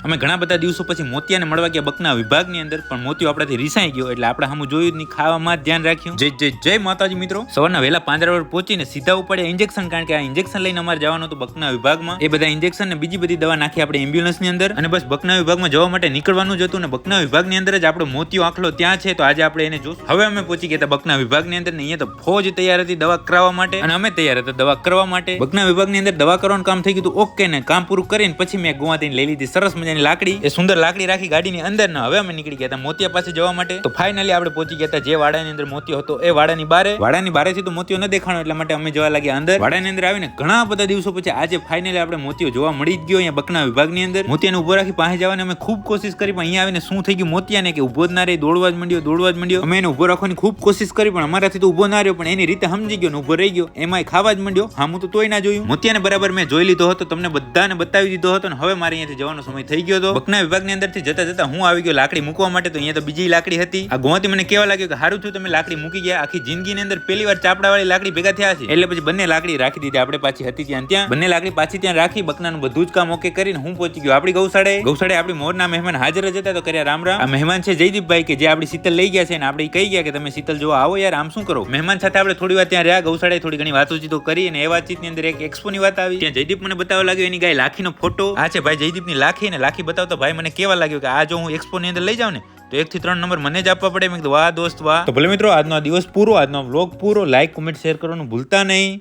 અમે ઘણા બધા દિવસો પછી મોતિયાને મળવા ગયા બકના વિભાગની અંદર, પણ મોતિયો આપણાથી રીસાઈ ગયો એટલે આપણે સામું જોયું જ નહીં, ખાવામાં ધ્યાન રાખ્યું. જય જય જય માતાજી મિત્રો. સવારના વહેલા પાંજરાવર પહોંચીને સીધા ઉપડ્યા ઇન્જેક્શન, કારણ કે આ ઇન્જેક્શન લઈને અમારે જવાનું હતું બકના વિભાગમાં. એ બધા ઇન્જેક્શન ને બીજી બધી દવા નાખી આપણે એમ્બ્યુલન્સની અંદર, અને બસ બકના વિભાગમાં જવા માટે નીકળવાનું જ હતું. ને બકના વિભાગની અંદર જ આપણો મોતિયો આખલો ત્યાં છે, તો આજે આપણે એને જોશું. હવે અમે પહોંચી ગયા બકના વિભાગની અંદર ને અહીંયા તો ફોજ તૈયાર હતી દવા કરાવવા માટે, અને અમે તૈયાર હતા દવા કરવા માટે. બકના વિભાગની અંદર દવા કરવાનું કામ થઈ ગયું ઓકે ને, કામ પૂરું કરીને પછી મેં ગોવાથી લઈ લીધી સરસ મજાની લાકડી, એ સુંદર લાકડી રાખી ગાડીની અંદર. ને હવે અમે નીકળી ગયા હતા મોતિયા પાસે જવા માટે. તો ફાઇનલી આપણે પહોંચી ગયા હતા જે વાડાની અંદર મોતિયો હતો એ વાડાની બારેથી તો મોતિયો ન દેખાણો, એટલા માટે અમે જવા લાગ્યા અંદર. વાડાની અંદર આવીને ઘણા બધા દિવસો પછી આજે ફાઇનલી આપણે મોતિયો જોવા મળી જ ગયો અહીંયા બકના વિભાગની અંદર. મોતિયાને ઉભો રાખી પાસે જવાની અમે ખૂબ કોશિશ કરી, પણ અહીંયા આવીને શું થઈ ગયું મોતિયાને કે ઉભો જ ના રહી, દોડવા જ માંડ્યો. અમે એને ઉભો રાખવાની ખૂબ કોશિશ કરી, પણ અમારાથી તો ઉભો ના રહ્યો, પણ એની રીતે સમજી ગયો ને ઉભો રહી ગયો, એમાં ખાવા જ માંડ્યો. હા, હું તો તોય ના જોયું. મોતિયાને બરાબર મેં જોઈ લીધો હતો, તમને બધાને બતાવી દીધો હતો, ને હવે મારે અહીંયાથી જવાનો સમય થઈ ગયો હતો. બકના વિભાગની અંદરથી જતા હું આવી ગયો લાકડી મૂકવા માટે, તો અહીંયા તો બીજી લાકડી હતી. આ ગોવાથી મને કેવા લાગ્યો કે સારું થયું તમે લાકડી મૂકી ગયા, આખી જિંદગીની અંદર પહેલી વાર ચાપડા વાળી લાકડી ભેગા થયા છે. એટલે પછી બંને લાકડી રાખી દીધી આપણે, પાછી હતી ત્યાં બંને લાકડી પાછી ત્યાં રાખી, બકનાનું બધું જ કામ ઓકે કરીને હું પહોંચી ગયો આપણી ગૌશાળાએ. આપણી મોરના મહેમાન હાજર જ હતા, તો કર્યા રામ રામ. આ મહેમાન છે જયદીપભાઈ, કે જે આપણી શીતલ લઈ ગયા છે, ને આપણે કહી ગયા કે તમે શીતલ જોવા આવો યાર, આમ શું કરો. મહેમાન સાથે આપણે થોડી વાર ત્યાં રહ્યા ગૌશાળાએ, થોડી ઘણી વાતચીતો કરી, અને એ વાતચીતની અંદર એક એક્સપોની વાત આવી. ત્યાં જયદીપ મને બતાવવા લાગ્યો એની ગાય લાખીનો ફોટો. આ છે ભાઈ જયદીપની લાખી, ને લાખી બતાવતો ભાઈ મને કેવા લાગ્યો કે આ જો હું એક્સપોની અંદર લઈ જાઉં ને તો 1 થી 3 નંબર મને જ આપવા પડે. મેં કીધું વાહ દોસ્ત વાહ. તો ભલે મિત્રો આજનો દિવસ પૂરો, આજનો વ્લોગ પૂરો. લાઈક, કમેન્ટ, શેર કરવાનું ભૂલતા નહીં.